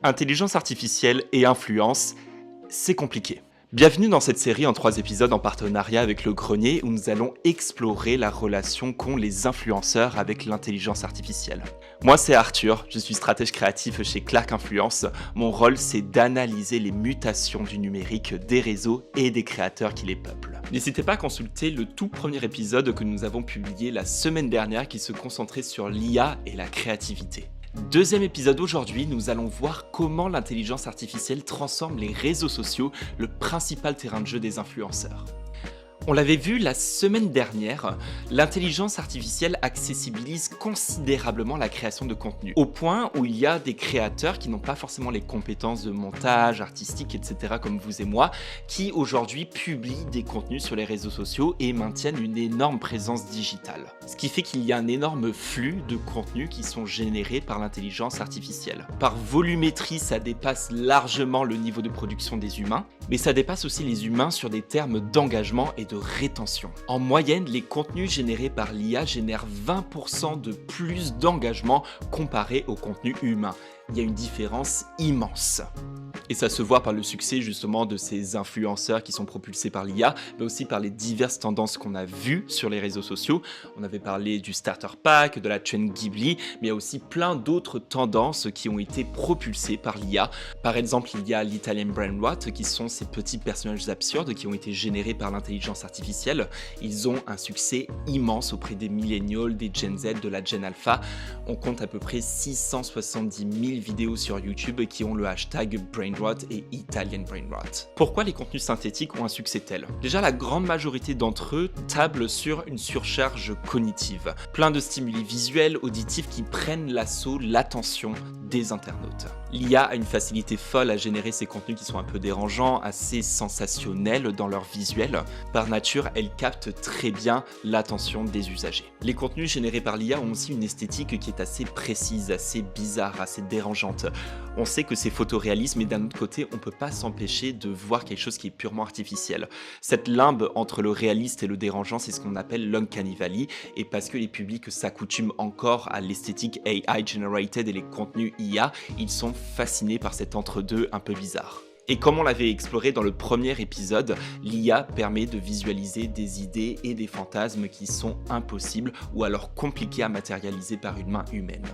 Intelligence artificielle et influence, c'est compliqué. Bienvenue dans cette série en 3 épisodes en partenariat avec Le Grenier où nous allons explorer la relation qu'ont les influenceurs avec l'intelligence artificielle. Moi c'est Arthur, je suis stratège créatif chez Clark Influence. Mon rôle c'est d'analyser les mutations du numérique, des réseaux et des créateurs qui les peuplent. N'hésitez pas à consulter le tout premier épisode que nous avons publié la semaine dernière qui se concentrait sur l'IA et la créativité. Deuxième épisode aujourd'hui, nous allons voir comment l'intelligence artificielle transforme les réseaux sociaux, le principal terrain de jeu des influenceurs. On l'avait vu la semaine dernière, l'intelligence artificielle accessibilise considérablement la création de contenu, au point où il y a des créateurs qui n'ont pas forcément les compétences de montage, artistique, etc. comme vous et moi, qui aujourd'hui publient des contenus sur les réseaux sociaux et maintiennent une énorme présence digitale. Ce qui fait qu'il y a un énorme flux de contenus qui sont générés par l'intelligence artificielle. Par volumétrie, ça dépasse largement le niveau de production des humains, mais ça dépasse aussi les humains sur des termes d'engagement et de rétention. En moyenne, les contenus générés par l'IA génèrent 20% de plus d'engagement comparé aux contenus humains. Il y a une différence immense. Et ça se voit par le succès justement de ces influenceurs qui sont propulsés par l'IA, mais aussi par les diverses tendances qu'on a vues sur les réseaux sociaux. On avait parlé du starter pack, de la trend Ghibli, mais il y a aussi plein d'autres tendances qui ont été propulsées par l'IA. Par exemple, il y a l'Italian Brain Rot, qui sont ces petits personnages absurdes qui ont été générés par l'intelligence artificielle. Ils ont un succès immense auprès des millennials, des Gen Z, de la Gen Alpha. On compte à peu près 670 000 vidéos sur YouTube qui ont le hashtag Brainrot et Italian Brainrot. Pourquoi les contenus synthétiques ont un succès tel ? Déjà, la grande majorité d'entre eux tablent sur une surcharge cognitive. Plein de stimuli visuels, auditifs qui prennent l'assaut, l'attention des internautes. L'IA a une facilité folle à générer ces contenus qui sont un peu dérangeants, assez sensationnels dans leur visuel. Par nature, elle capte très bien l'attention des usagers. Les contenus générés par l'IA ont aussi une esthétique qui est assez précise, assez bizarre, assez dérangeante. On sait que c'est photoréaliste, mais d'un autre côté, on ne peut pas s'empêcher de voir quelque chose qui est purement artificiel. Cette limbe entre le réaliste et le dérangeant, c'est ce qu'on appelle l'uncanny valley, et parce que les publics s'accoutument encore à l'esthétique AI generated et les contenus IA, ils sont fascinés par cet entre-deux un peu bizarre. Et comme on l'avait exploré dans le premier épisode, l'IA permet de visualiser des idées et des fantasmes qui sont impossibles ou alors compliqués à matérialiser par une main humaine.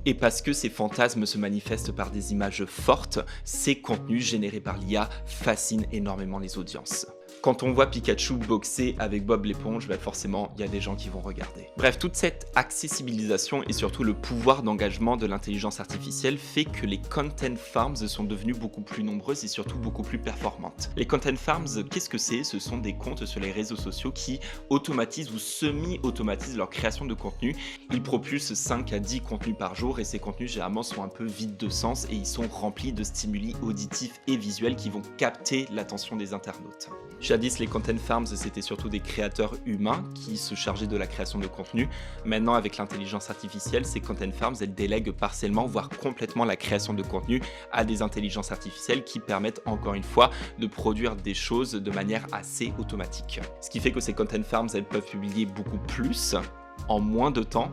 Et parce que ces fantasmes se manifestent par des images fortes, ces contenus générés par l'IA fascinent énormément les audiences. Quand on voit Pikachu boxer avec Bob l'éponge, forcément, il y a des gens qui vont regarder. Bref, toute cette accessibilisation et surtout le pouvoir d'engagement de l'intelligence artificielle fait que les content farms sont devenues beaucoup plus nombreuses et surtout beaucoup plus performantes. Les content farms, qu'est-ce que c'est ? Ce sont des comptes sur les réseaux sociaux qui automatisent ou semi-automatisent leur création de contenu. Ils propulsent 5 à 10 contenus par jour et ces contenus généralement sont un peu vides de sens et ils sont remplis de stimuli auditifs et visuels qui vont capter l'attention des internautes. Jadis, les content farms, c'était surtout des créateurs humains qui se chargeaient de la création de contenu. Maintenant, avec l'intelligence artificielle, ces content farms, elles délèguent partiellement, voire complètement la création de contenu à des intelligences artificielles qui permettent, encore une fois, de produire des choses de manière assez automatique. Ce qui fait que ces content farms, elles peuvent publier beaucoup plus, en moins de temps,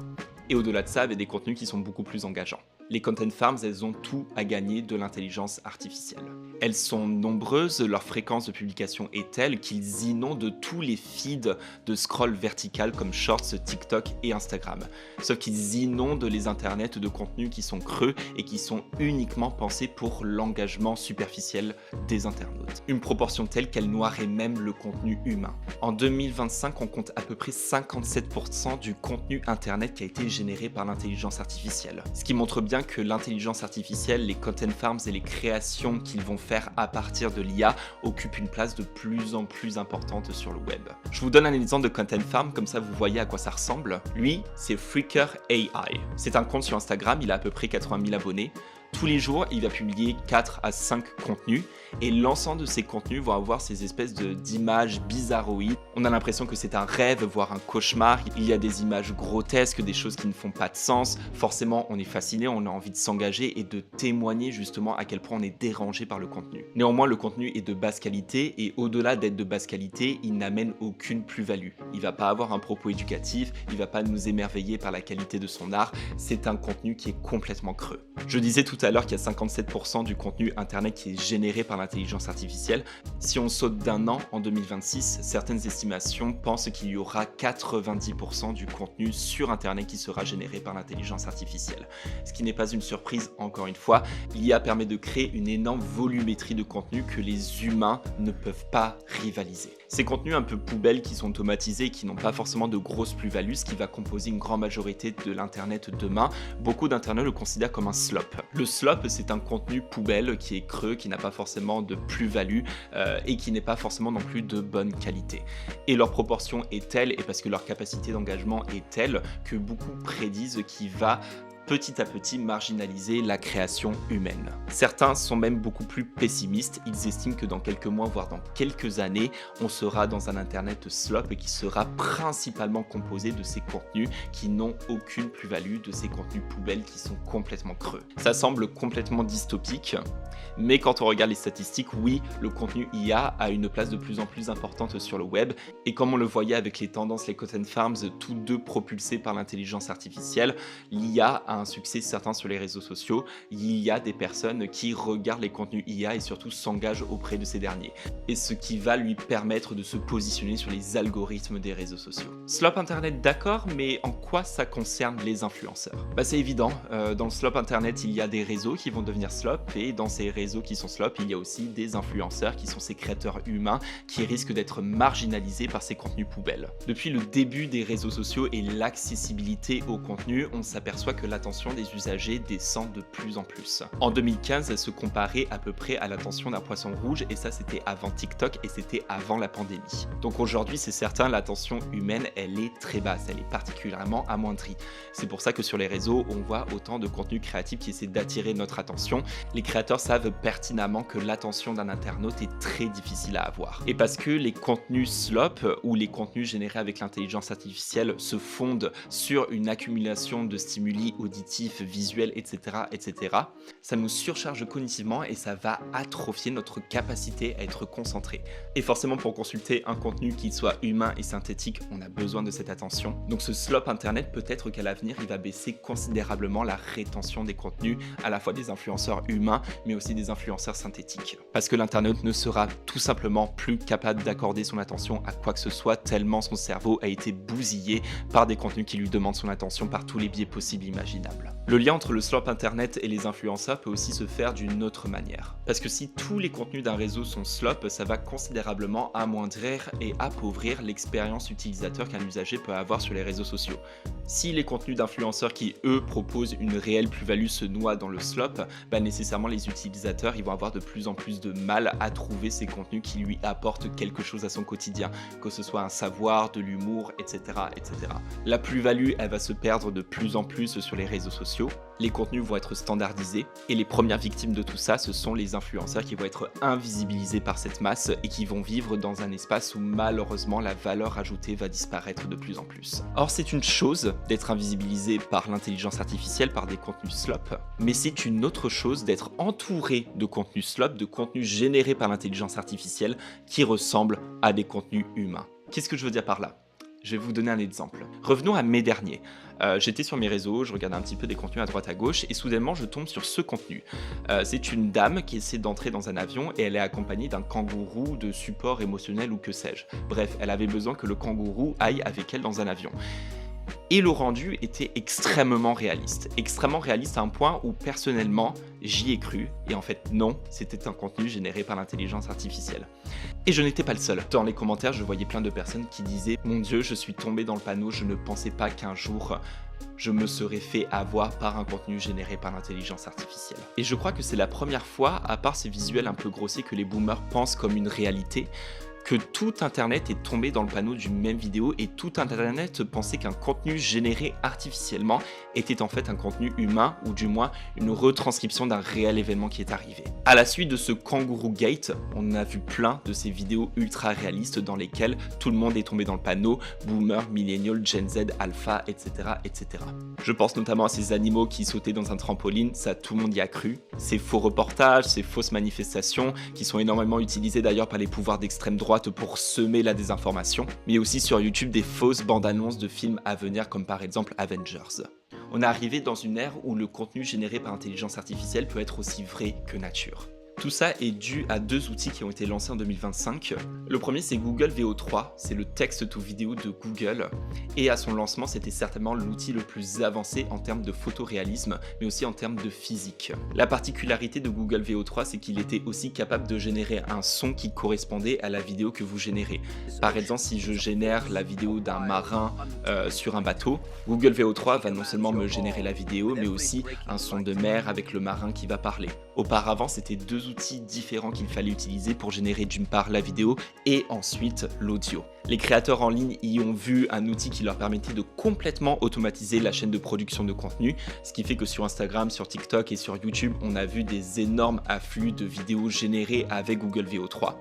et au-delà de ça, avec des contenus qui sont beaucoup plus engageants. Les content farms, elles ont tout à gagner de l'intelligence artificielle. Elles sont nombreuses, leur fréquence de publication est telle qu'ils inondent tous les feeds de scroll vertical comme Shorts, TikTok et Instagram. Sauf qu'ils inondent les internets de contenus qui sont creux et qui sont uniquement pensés pour l'engagement superficiel des internautes. Une proportion telle qu'elle noierait même le contenu humain. En 2025, on compte à peu près 57% du contenu internet qui a été généré par l'intelligence artificielle. Ce qui montre bien que l'intelligence artificielle, les content farms et les créations qu'ils vont faire à partir de l'IA occupent une place de plus en plus importante sur le web. Je vous donne un exemple de content farm, comme ça vous voyez à quoi ça ressemble. Lui, c'est Freaker AI. C'est un compte sur Instagram, il a à peu près 80 000 abonnés. Tous les jours, il va publier 4 à 5 contenus Et l'ensemble de ces contenus vont avoir ces espèces d'images bizarroïdes. On a l'impression que c'est un rêve, voire un cauchemar. Il y a des images grotesques, des choses qui ne font pas de sens. Forcément, on est fasciné, on a envie de s'engager et de témoigner justement à quel point on est dérangé par le contenu. Néanmoins, le contenu est de basse qualité et au-delà d'être de basse qualité, il n'amène aucune plus-value. Il va pas avoir un propos éducatif, il va pas nous émerveiller par la qualité de son art. C'est un contenu qui est complètement creux. Je disais tout à l'heure qu'il y a 57% du contenu internet qui est généré par l'intelligence artificielle. Si on saute d'un an en 2026, certaines estimations pensent qu'il y aura 90% du contenu sur internet qui sera généré par l'intelligence artificielle. Ce qui n'est pas une surprise, encore une fois, l'IA permet de créer une énorme volumétrie de contenu que les humains ne peuvent pas rivaliser. Ces contenus un peu poubelles qui sont automatisés et qui n'ont pas forcément de grosses plus-values, ce qui va composer une grande majorité de l'internet demain, beaucoup d'internautes le considèrent comme un slop. Le slop, c'est un contenu poubelle qui est creux, qui n'a pas forcément de plus-value et qui n'est pas forcément non plus de bonne qualité. Et leur proportion est telle, et parce que leur capacité d'engagement est telle, que beaucoup prédisent qu'il va petit à petit marginaliser la création humaine. Certains sont même beaucoup plus pessimistes, ils estiment que dans quelques mois, voire dans quelques années, on sera dans un internet slop et qui sera principalement composé de ces contenus qui n'ont aucune plus-value, de ces contenus poubelles qui sont complètement creux. Ça semble complètement dystopique, mais quand on regarde les statistiques, oui, le contenu IA a une place de plus en plus importante sur le web, et comme on le voyait avec les tendances, les Cotton Farms, tous deux propulsés par l'intelligence artificielle, l'IA a un succès certain sur les réseaux sociaux. Il y a des personnes qui regardent les contenus IA et surtout s'engagent auprès de ces derniers. Et ce qui va lui permettre de se positionner sur les algorithmes des réseaux sociaux. Slop internet, d'accord, mais en quoi ça concerne les influenceurs ? C'est évident, dans le slop internet, il y a des réseaux qui vont devenir slop, et dans ces réseaux qui sont slop, il y a aussi des influenceurs qui sont ces créateurs humains qui risquent d'être marginalisés par ces contenus poubelles. Depuis le début des réseaux sociaux et l'accessibilité au contenu, on s'aperçoit que l'attention des usagers descend de plus en plus. En 2015, elle se comparait à peu près à l'attention d'un poisson rouge, et ça c'était avant TikTok et c'était avant la pandémie. Donc aujourd'hui, c'est certain, l'attention humaine, elle est très basse, elle est particulièrement amoindrie. C'est pour ça que sur les réseaux, on voit autant de contenus créatifs qui essaient d'attirer notre attention. Les créateurs savent pertinemment que l'attention d'un internaute est très difficile à avoir. Et parce que les contenus slop ou les contenus générés avec l'intelligence artificielle se fondent sur une accumulation de stimuli auditifs, visuels, etc., ça nous surcharge cognitivement et ça va atrophier notre capacité à être concentré. Et forcément, pour consulter un contenu qui soit humain et synthétique, on a besoin de cette attention. Donc ce slop internet, peut-être qu'à l'avenir, il va baisser considérablement la rétention des contenus, à la fois des influenceurs humains, mais aussi des influenceurs synthétiques. Parce que l'internaute ne sera tout simplement plus capable d'accorder son attention à quoi que ce soit, tellement son cerveau a été bousillé par des contenus qui lui demandent son attention par tous les biais possibles et imaginables. Le lien entre le slop internet et les influenceurs peut aussi se faire d'une autre manière. Parce que si tous les contenus d'un réseau sont slop, ça va considérablement amoindrir et appauvrir l'expérience utilisateur qu'un usager peut avoir sur les réseaux sociaux. Si les contenus d'influenceurs qui, eux, proposent une réelle plus-value se noient dans le slop, nécessairement les utilisateurs ils vont avoir de plus en plus de mal à trouver ces contenus qui lui apportent quelque chose à son quotidien, que ce soit un savoir, de l'humour, etc., etc. La plus-value, elle va se perdre de plus en plus sur les réseaux sociaux, les contenus vont être standardisés, et les premières victimes de tout ça, ce sont les influenceurs qui vont être invisibilisés par cette masse et qui vont vivre dans un espace où malheureusement la valeur ajoutée va disparaître de plus en plus. Or, c'est une chose d'être invisibilisé par l'intelligence artificielle, par des contenus slop, mais c'est une autre chose d'être entouré de contenus slop, de contenus générés par l'intelligence artificielle qui ressemblent à des contenus humains. Qu'est-ce que je veux dire par là ? Je vais vous donner un exemple. Revenons à mai dernier. J'étais sur mes réseaux, je regardais un petit peu des contenus à droite à gauche et soudainement je tombe sur ce contenu. C'est une dame qui essaie d'entrer dans un avion et elle est accompagnée d'un kangourou de support émotionnel ou que sais-je. Bref, elle avait besoin que le kangourou aille avec elle dans un avion. Et le rendu était extrêmement réaliste à un point où personnellement j'y ai cru, et en fait non, c'était un contenu généré par l'intelligence artificielle. Et je n'étais pas le seul. Dans les commentaires, je voyais plein de personnes qui disaient « Mon Dieu, je suis tombé dans le panneau, je ne pensais pas qu'un jour je me serais fait avoir par un contenu généré par l'intelligence artificielle. » Et je crois que c'est la première fois, à part ces visuels un peu grossiers que les boomers pensent comme une réalité, que tout Internet est tombé dans le panneau d'une même vidéo et tout Internet pensait qu'un contenu généré artificiellement était en fait un contenu humain ou du moins une retranscription d'un réel événement qui est arrivé. À la suite de ce Kangaroo Gate, on a vu plein de ces vidéos ultra réalistes dans lesquelles tout le monde est tombé dans le panneau, boomer, millennial, Gen Z, alpha, etc., etc. Je pense notamment à ces animaux qui sautaient dans un trampoline, ça tout le monde y a cru. Ces faux reportages, ces fausses manifestations qui sont énormément utilisées d'ailleurs par les pouvoirs d'extrême droite pour semer la désinformation, mais aussi sur YouTube des fausses bandes-annonces de films à venir comme par exemple Avengers. On est arrivé dans une ère où le contenu généré par intelligence artificielle peut être aussi vrai que nature. Tout ça est dû à deux outils qui ont été lancés en 2025. Le premier, c'est Google VO3, c'est le text to vidéo de Google. Et à son lancement, c'était certainement l'outil le plus avancé en termes de photoréalisme, mais aussi en termes de physique. La particularité de Google VO3, c'est qu'il était aussi capable de générer un son qui correspondait à la vidéo que vous générez. Par exemple, si je génère la vidéo d'un marin sur un bateau, Google VO3 va non seulement me générer la vidéo, mais aussi un son de mer avec le marin qui va parler. Auparavant, c'était deux outils différents qu'il fallait utiliser pour générer d'une part la vidéo et ensuite l'audio. Les créateurs en ligne y ont vu un outil qui leur permettait de complètement automatiser la chaîne de production de contenu, ce qui fait que sur Instagram, sur TikTok et sur YouTube, on a vu des énormes afflux de vidéos générées avec Google VO3.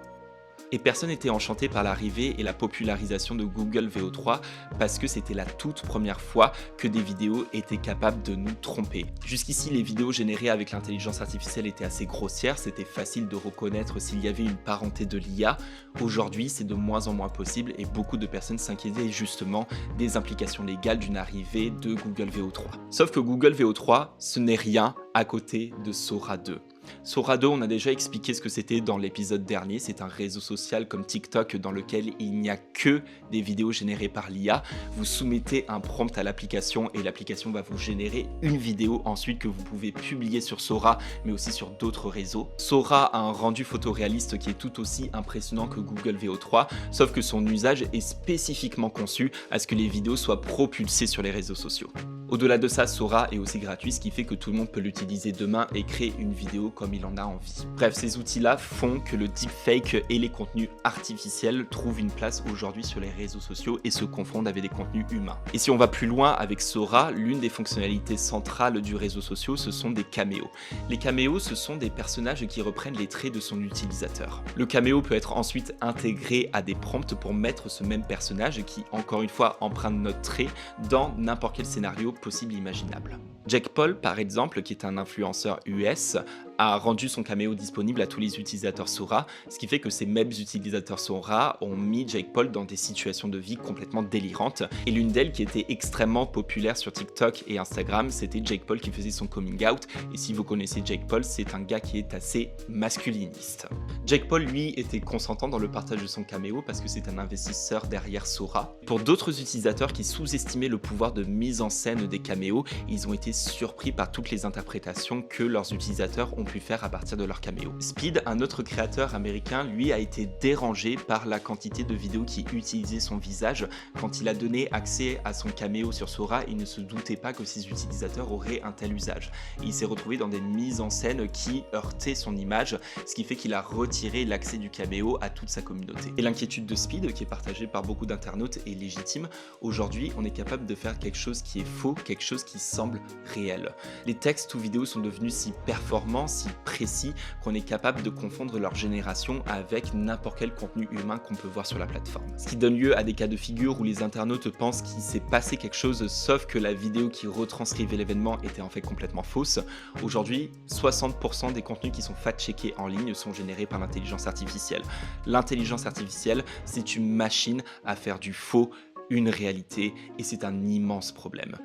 Et personne n'était enchanté par l'arrivée et la popularisation de Google VO3 parce que c'était la toute première fois que des vidéos étaient capables de nous tromper. Jusqu'ici, les vidéos générées avec l'intelligence artificielle étaient assez grossières, c'était facile de reconnaître s'il y avait une parenté de l'IA. Aujourd'hui, c'est de moins en moins possible et beaucoup de personnes s'inquiétaient justement des implications légales d'une arrivée de Google VO3. Sauf que Google VO3, ce n'est rien à côté de Sora 2. Sora 2, on a déjà expliqué ce que c'était dans l'épisode dernier, c'est un réseau social comme TikTok dans lequel il n'y a que des vidéos générées par l'IA. Vous soumettez un prompt à l'application et l'application va vous générer une vidéo ensuite que vous pouvez publier sur Sora mais aussi sur d'autres réseaux. Sora a un rendu photoréaliste qui est tout aussi impressionnant que Google VO3, sauf que son usage est spécifiquement conçu à ce que les vidéos soient propulsées sur les réseaux sociaux. Au-delà de ça, Sora est aussi gratuit, ce qui fait que tout le monde peut l'utiliser demain et créer une vidéo comme il en a envie. Bref, ces outils-là font que le deepfake et les contenus artificiels trouvent une place aujourd'hui sur les réseaux sociaux et se confondent avec des contenus humains. Et si on va plus loin avec Sora, l'une des fonctionnalités centrales du réseau social, ce sont des caméos. Les caméos, ce sont des personnages qui reprennent les traits de son utilisateur. Le caméo peut être ensuite intégré à des prompts pour mettre ce même personnage qui, encore une fois, emprunte notre trait dans n'importe quel scénario possible et imaginable. Jake Paul, par exemple, qui est un influenceur US, a rendu son caméo disponible à tous les utilisateurs Sora, ce qui fait que ces mêmes utilisateurs Sora ont mis Jake Paul dans des situations de vie complètement délirantes. Et l'une d'elles qui était extrêmement populaire sur TikTok et Instagram, c'était Jake Paul qui faisait son coming out. Et si vous connaissez Jake Paul, c'est un gars qui est assez masculiniste. Jake Paul, lui, était consentant dans le partage de son caméo parce que c'est un investisseur derrière Sora. Pour d'autres utilisateurs qui sous-estimaient le pouvoir de mise en scène des caméos, ils ont été surpris par toutes les interprétations que leurs utilisateurs ont pu faire à partir de leurs caméos. Speed, un autre créateur américain, lui a été dérangé par la quantité de vidéos qui utilisaient son visage. Quand il a donné accès à son caméo sur Sora, il ne se doutait pas que ses utilisateurs auraient un tel usage. Et il s'est retrouvé dans des mises en scène qui heurtaient son image, ce qui fait qu'il a retiré l'accès du caméo à toute sa communauté. Et l'inquiétude de Speed, qui est partagée par beaucoup d'internautes, est légitime. Aujourd'hui, on est capable de faire quelque chose qui est faux, quelque chose qui semble réel. Les textes ou vidéos sont devenus si performants, si précis, qu'on est capable de confondre leur génération avec n'importe quel contenu humain qu'on peut voir sur la plateforme. Ce qui donne lieu à des cas de figure où les internautes pensent qu'il s'est passé quelque chose, sauf que la vidéo qui retranscrivait l'événement était en fait complètement fausse. Aujourd'hui, 60% des contenus qui sont fact-checkés en ligne sont générés par l'intelligence artificielle. L'intelligence artificielle, c'est une machine à faire du faux une réalité et c'est un immense problème.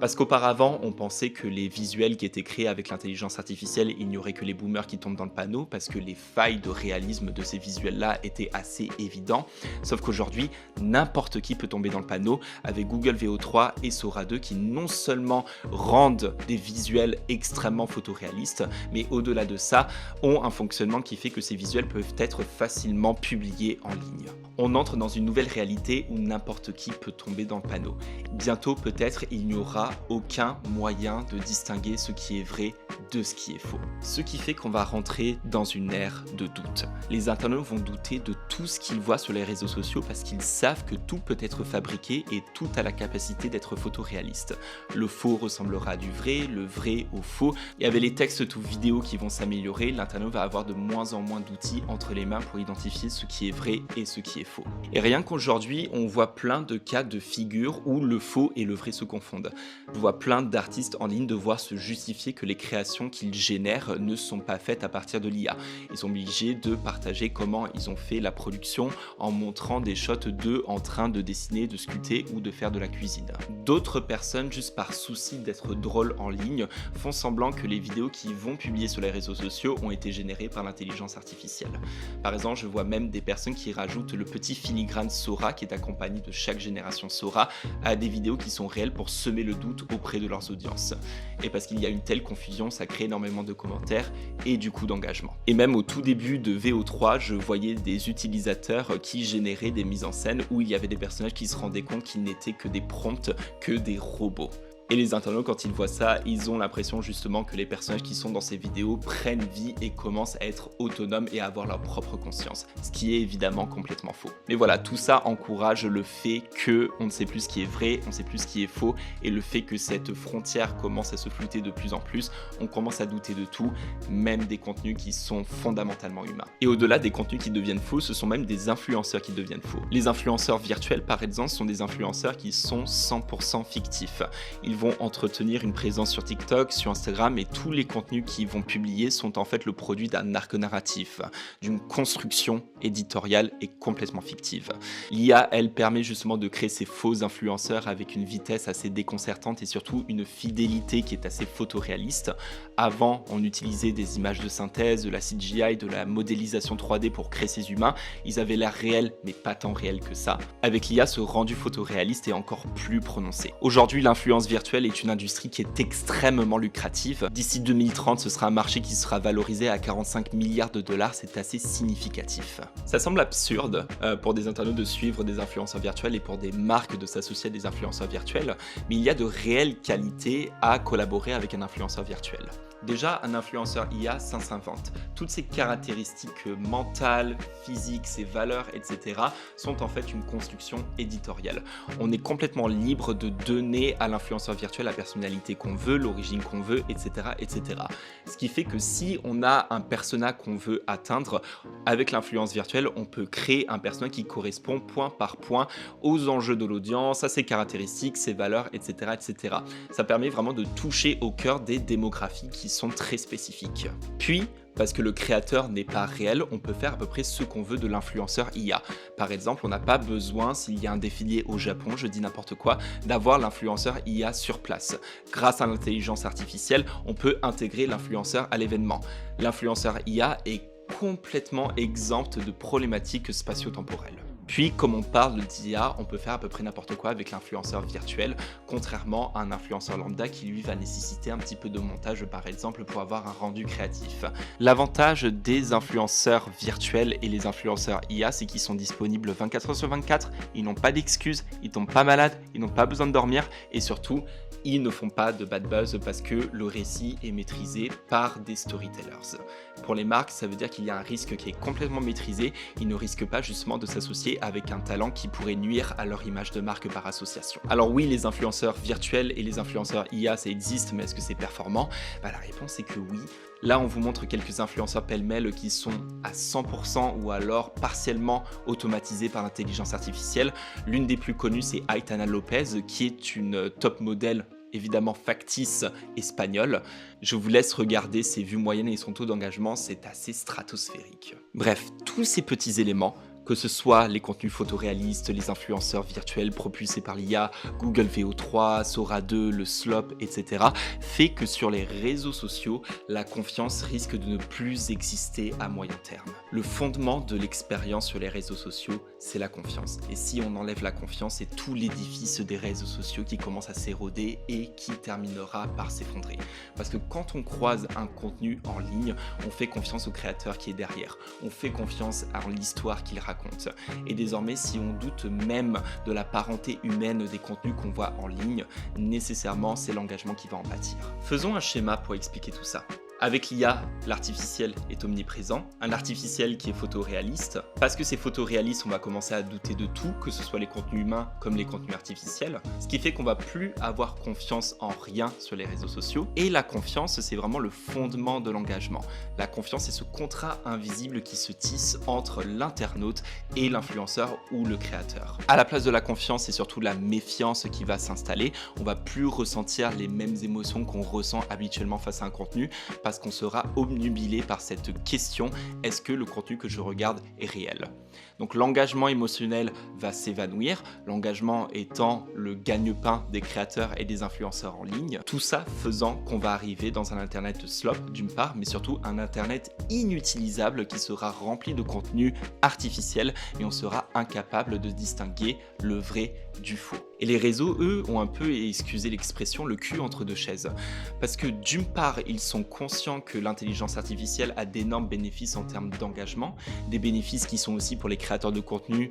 Parce qu'auparavant, on pensait que les visuels qui étaient créés avec l'intelligence artificielle, il n'y aurait que les boomers qui tombent dans le panneau parce que les failles de réalisme de ces visuels-là étaient assez évidents. Sauf qu'aujourd'hui, n'importe qui peut tomber dans le panneau avec Google VO3 et Sora 2 qui non seulement rendent des visuels extrêmement photoréalistes, mais au-delà de ça, ont un fonctionnement qui fait que ces visuels peuvent être facilement publiés en ligne. On entre dans une nouvelle réalité où n'importe qui problématique peut tomber dans le panneau. Bientôt, peut-être, il n'y aura aucun moyen de distinguer ce qui est vrai de ce qui est faux. Ce qui fait qu'on va rentrer dans une ère de doute. Les internautes vont douter de tout ce qu'ils voient sur les réseaux sociaux parce qu'ils savent que tout peut être fabriqué et tout a la capacité d'être photoréaliste. Le faux ressemblera à du vrai, le vrai au faux. Et avec les textes ou vidéos qui vont s'améliorer, l'internaute va avoir de moins en moins d'outils entre les mains pour identifier ce qui est vrai et ce qui est faux. Et rien qu'aujourd'hui, on voit plein de cas de figure où le faux et le vrai se confondent. Je vois plein d'artistes en ligne devoir se justifier que les créations qu'ils génèrent ne sont pas faites à partir de l'IA. Ils sont obligés de partager comment ils ont fait la production en montrant des shots d'eux en train de dessiner, de sculpter ou de faire de la cuisine. D'autres personnes, juste par souci d'être drôles en ligne, font semblant que les vidéos qu'ils vont publier sur les réseaux sociaux ont été générées par l'intelligence artificielle. Par exemple, je vois même des personnes qui rajoutent le petit filigrane Sora qui est accompagné de chaque génération Sora à des vidéos qui sont réelles pour semer le doute auprès de leurs audiences. Et parce qu'il y a une telle confusion, ça crée énormément de commentaires et du coup d'engagement. Et même au tout début de VO3, je voyais des utilisateurs qui généraient des mises en scène où il y avait des personnages qui se rendaient compte qu'ils n'étaient que des prompts, que des robots. Et les internautes, quand ils voient ça, ils ont l'impression justement que les personnages qui sont dans ces vidéos prennent vie et commencent à être autonomes et à avoir leur propre conscience, ce qui est évidemment complètement faux. Mais voilà, tout ça encourage le fait qu'on ne sait plus ce qui est vrai, on ne sait plus ce qui est faux, et le fait que cette frontière commence à se flouter de plus en plus, on commence à douter de tout, même des contenus qui sont fondamentalement humains. Et au-delà des contenus qui deviennent faux, ce sont même des influenceurs qui deviennent faux. Les influenceurs virtuels, par exemple, sont des influenceurs qui sont 100% fictifs. Ils vont entretenir une présence sur TikTok, sur Instagram, et tous les contenus qu'ils vont publier sont en fait le produit d'un arc narratif, d'une construction éditoriale et complètement fictive. L'IA, elle, permet justement de créer ces faux influenceurs avec une vitesse assez déconcertante et surtout une fidélité qui est assez photoréaliste. Avant, on utilisait des images de synthèse, de la CGI, de la modélisation 3D pour créer ces humains. Ils avaient l'air réels, mais pas tant réels que ça. Avec l'IA, ce rendu photoréaliste est encore plus prononcé. Aujourd'hui, l'influence virtuelle est une industrie qui est extrêmement lucrative. D'ici 2030, ce sera un marché qui sera valorisé à 45 milliards de dollars, c'est assez significatif. Ça semble absurde pour des internautes de suivre des influenceurs virtuels et pour des marques de s'associer à des influenceurs virtuels, mais il y a de réelles qualités à collaborer avec un influenceur virtuel. Déjà, un influenceur IA, ça s'invente. Toutes ces caractéristiques mentales, physiques, ses valeurs, etc. sont en fait une construction éditoriale. On est complètement libre de donner à l'influenceur virtuel la personnalité qu'on veut, l'origine qu'on veut, etc., etc. Ce qui fait que si on a un persona qu'on veut atteindre, avec l'influence virtuelle, on peut créer un persona qui correspond point par point aux enjeux de l'audience, à ses caractéristiques, ses valeurs, etc., etc. Ça permet vraiment de toucher au cœur des démographies qui sont très spécifiques. Puis, parce que le créateur n'est pas réel, on peut faire à peu près ce qu'on veut de l'influenceur IA. Par exemple, on n'a pas besoin, s'il y a un défilé au Japon, je dis n'importe quoi, d'avoir l'influenceur IA sur place. Grâce à l'intelligence artificielle, on peut intégrer l'influenceur à l'événement. L'influenceur IA est complètement exempt de problématiques spatio-temporelles. Puis, comme on parle d'IA, on peut faire à peu près n'importe quoi avec l'influenceur virtuel, contrairement à un influenceur lambda qui lui va nécessiter un petit peu de montage par exemple pour avoir un rendu créatif. L'avantage des influenceurs virtuels et les influenceurs IA, c'est qu'ils sont disponibles 24 heures sur 24, ils n'ont pas d'excuses, ils tombent pas malades, ils n'ont pas besoin de dormir et surtout, ils ne font pas de bad buzz parce que le récit est maîtrisé par des storytellers. Pour les marques, ça veut dire qu'il y a un risque qui est complètement maîtrisé, ils ne risquent pas justement de s'associer avec un talent qui pourrait nuire à leur image de marque par association. Alors oui, les influenceurs virtuels et les influenceurs IA, ça existe, mais est-ce que c'est performant ? La réponse est que oui. Là, on vous montre quelques influenceurs pêle-mêle qui sont à 100% ou alors partiellement automatisés par l'intelligence artificielle. L'une des plus connues, c'est Aitana Lopez, qui est une top modèle évidemment factice espagnole. Je vous laisse regarder ses vues moyennes et son taux d'engagement, c'est assez stratosphérique. Bref, tous ces petits éléments, que ce soit les contenus photoréalistes, les influenceurs virtuels propulsés par l'IA, Google VO3, Sora 2, le slop, etc., fait que sur les réseaux sociaux, la confiance risque de ne plus exister à moyen terme. Le fondement de l'expérience sur les réseaux sociaux, c'est la confiance. Et si on enlève la confiance, c'est tout l'édifice des réseaux sociaux qui commence à s'éroder et qui terminera par s'effondrer. Parce que quand on croise un contenu en ligne, on fait confiance au créateur qui est derrière. On fait confiance à l'histoire qu'il raconte. raconte. Et désormais, si on doute même de la parenté humaine des contenus qu'on voit en ligne, nécessairement c'est l'engagement qui va en pâtir. Faisons un schéma pour expliquer tout ça. Avec l'IA, l'artificiel est omniprésent, un artificiel qui est photoréaliste. Parce que c'est photoréaliste, on va commencer à douter de tout, que ce soit les contenus humains comme les contenus artificiels. Ce qui fait qu'on va plus avoir confiance en rien sur les réseaux sociaux. Et la confiance, c'est vraiment le fondement de l'engagement. La confiance, c'est ce contrat invisible qui se tisse entre l'internaute et l'influenceur ou le créateur. À la place de la confiance, c'est surtout la méfiance qui va s'installer. On va plus ressentir les mêmes émotions qu'on ressent habituellement face à un contenu, parce qu'on sera obnubilé par cette question: est-ce que le contenu que je regarde est réel? Donc l'engagement émotionnel va s'évanouir, l'engagement étant le gagne-pain des créateurs et des influenceurs en ligne. Tout ça faisant qu'on va arriver dans un internet slop d'une part, mais surtout un internet inutilisable qui sera rempli de contenu artificiel et on sera incapable de distinguer le vrai du faux. Et les réseaux, eux, ont un peu, excusez l'expression, le cul entre deux chaises. Parce que d'une part, ils sont conscients que l'intelligence artificielle a d'énormes bénéfices en termes d'engagement, des bénéfices qui sont aussi pour les créateurs de contenu,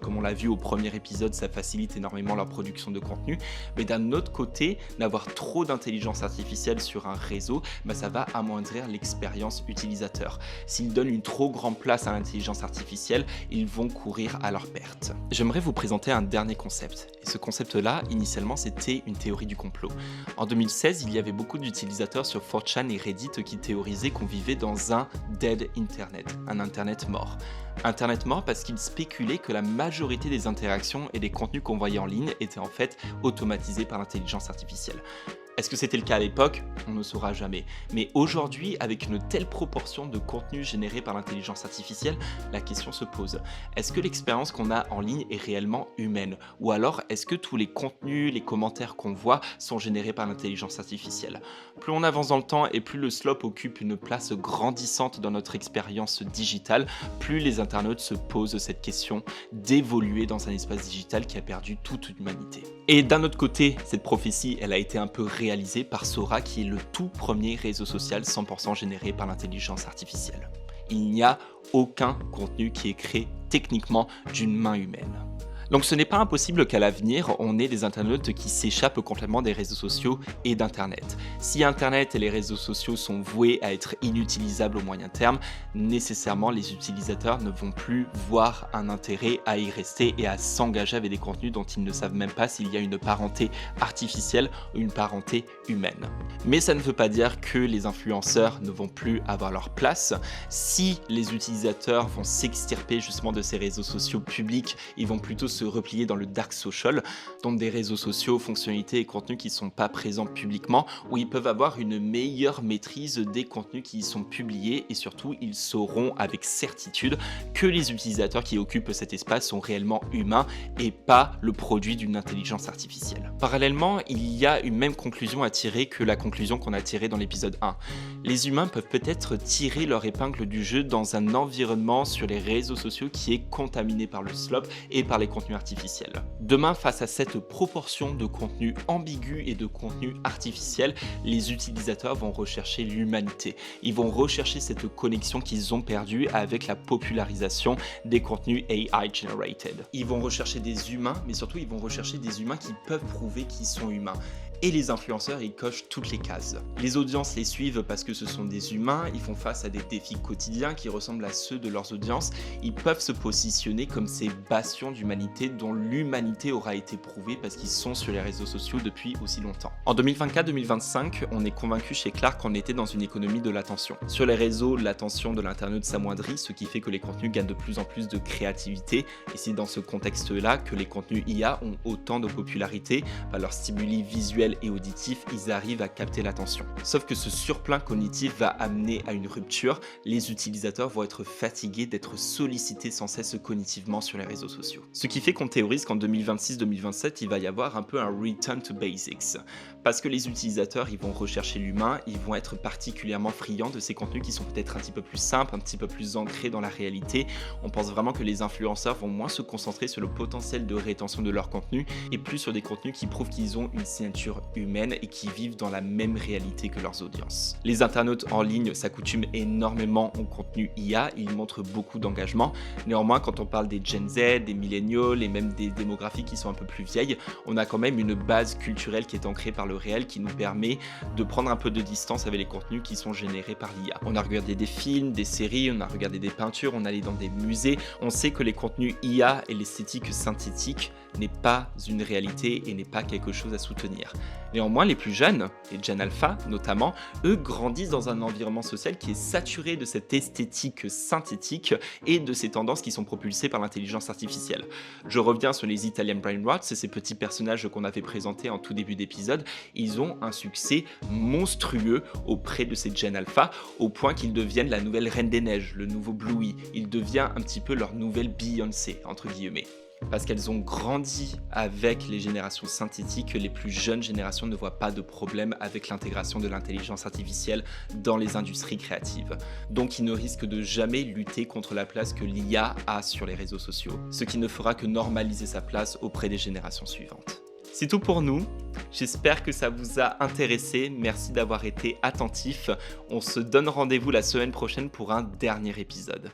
comme on l'a vu au premier épisode, ça facilite énormément leur production de contenu. Mais d'un autre côté, d'avoir trop d'intelligence artificielle sur un réseau, ça va amoindrir l'expérience utilisateur. S'ils donnent une trop grande place à l'intelligence artificielle, ils vont courir à leur perte. J'aimerais vous présenter un dernier concept. Et ce concept-là, initialement, c'était une théorie du complot. En 2016, il y avait beaucoup d'utilisateurs sur 4chan et Reddit qui théorisaient qu'on vivait dans un dead internet, un internet mort. Internet mort parce qu'ils spéculaient que la majorité des interactions et des contenus qu'on voyait en ligne étaient en fait automatisés par l'intelligence artificielle. Est-ce que c'était le cas à l'époque? On ne saura jamais. Mais aujourd'hui, avec une telle proportion de contenu généré par l'intelligence artificielle, la question se pose. Est-ce que l'expérience qu'on a en ligne est réellement humaine? Ou alors, est-ce que tous les contenus, les commentaires qu'on voit sont générés par l'intelligence artificielle? Plus on avance dans le temps et plus le slop occupe une place grandissante dans notre expérience digitale, plus les internautes se posent cette question d'évoluer dans un espace digital qui a perdu toute humanité. Et d'un autre côté, cette prophétie, elle a été un peu réalisée par Sora, qui est le tout premier réseau social 100% généré par l'intelligence artificielle. Il n'y a aucun contenu qui est créé techniquement d'une main humaine. Donc ce n'est pas impossible qu'à l'avenir, on ait des internautes qui s'échappent complètement des réseaux sociaux et d'Internet. Si Internet et les réseaux sociaux sont voués à être inutilisables au moyen terme, nécessairement les utilisateurs ne vont plus voir un intérêt à y rester et à s'engager avec des contenus dont ils ne savent même pas s'il y a une parenté artificielle ou une parenté humaine. Mais ça ne veut pas dire que les influenceurs ne vont plus avoir leur place. Si les utilisateurs vont s'extirper justement de ces réseaux sociaux publics, ils vont plutôt se replier dans le dark social, donc des réseaux sociaux, fonctionnalités et contenus qui ne sont pas présents publiquement, où ils peuvent avoir une meilleure maîtrise des contenus qui y sont publiés et surtout ils sauront avec certitude que les utilisateurs qui occupent cet espace sont réellement humains et pas le produit d'une intelligence artificielle. Parallèlement, il y a une même conclusion à tirer que la conclusion qu'on a tirée dans l'épisode 1. Les humains peuvent peut-être tirer leur épingle du jeu dans un environnement sur les réseaux sociaux qui est contaminé par le slop et par les contenus artificiels. Demain, face à cette proportion de contenu ambigu et de contenu artificiel, les utilisateurs vont rechercher l'humanité. Ils vont rechercher cette connexion qu'ils ont perdue avec la popularisation des contenus AI generated. Ils vont rechercher des humains, mais surtout ils vont rechercher des humains qui peuvent prouver qu'ils sont humains. Et les influenceurs, ils cochent toutes les cases. Les audiences les suivent parce que ce sont des humains, ils font face à des défis quotidiens qui ressemblent à ceux de leurs audiences. Ils peuvent se positionner comme ces bastions d'humanité dont l'humanité aura été prouvée parce qu'ils sont sur les réseaux sociaux depuis aussi longtemps. En 2024-2025, on est convaincu chez Clark qu'on était dans une économie de l'attention. Sur les réseaux, l'attention de l'internaute s'amoindrit, ce qui fait que les contenus gagnent de plus en plus de créativité. Et c'est dans ce contexte-là que les contenus IA ont autant de popularité. Par leurs stimuli visuels et auditifs, ils arrivent à capter l'attention. Sauf que ce surplein cognitif va amener à une rupture. Les utilisateurs vont être fatigués d'être sollicités sans cesse cognitivement sur les réseaux sociaux. Ce qui fait qu'on théorise qu'en 2026-2027, il va y avoir un peu un return to basics. Parce que les utilisateurs, ils vont rechercher l'humain, ils vont être particulièrement friands de ces contenus qui sont peut-être un petit peu plus simples, un petit peu plus ancrés dans la réalité. On pense vraiment que les influenceurs vont moins se concentrer sur le potentiel de rétention de leur contenu et plus sur des contenus qui prouvent qu'ils ont une signature humaine et qui vivent dans la même réalité que leurs audiences. Les internautes en ligne s'accoutument énormément au contenu IA, ils montrent beaucoup d'engagement. Néanmoins, quand on parle des Gen Z, des millennials et même des démographies qui sont un peu plus vieilles, on a quand même une base culturelle qui est ancrée par le réel qui nous permet de prendre un peu de distance avec les contenus qui sont générés par l'IA. On a regardé des films, des séries, on a regardé des peintures, on est allé dans des musées. On sait que les contenus IA et l'esthétique synthétique n'est pas une réalité et n'est pas quelque chose à soutenir. Néanmoins, les plus jeunes, les Gen Alpha notamment, eux grandissent dans un environnement social qui est saturé de cette esthétique synthétique et de ces tendances qui sont propulsées par l'intelligence artificielle. Je reviens sur les Italian Brainrots, c'est ces petits personnages qu'on avait présentés en tout début d'épisode. Ils ont un succès monstrueux auprès de ces Gen Alpha, au point qu'ils deviennent la nouvelle Reine des Neiges, le nouveau Bluey. Il devient un petit peu leur nouvelle Beyoncé, entre guillemets. Parce qu'elles ont grandi avec les générations synthétiques, les plus jeunes générations ne voient pas de problème avec l'intégration de l'intelligence artificielle dans les industries créatives. Donc ils ne risquent de jamais lutter contre la place que l'IA a sur les réseaux sociaux, ce qui ne fera que normaliser sa place auprès des générations suivantes. C'est tout pour nous, j'espère que ça vous a intéressé, merci d'avoir été attentif, on se donne rendez-vous la semaine prochaine pour un dernier épisode.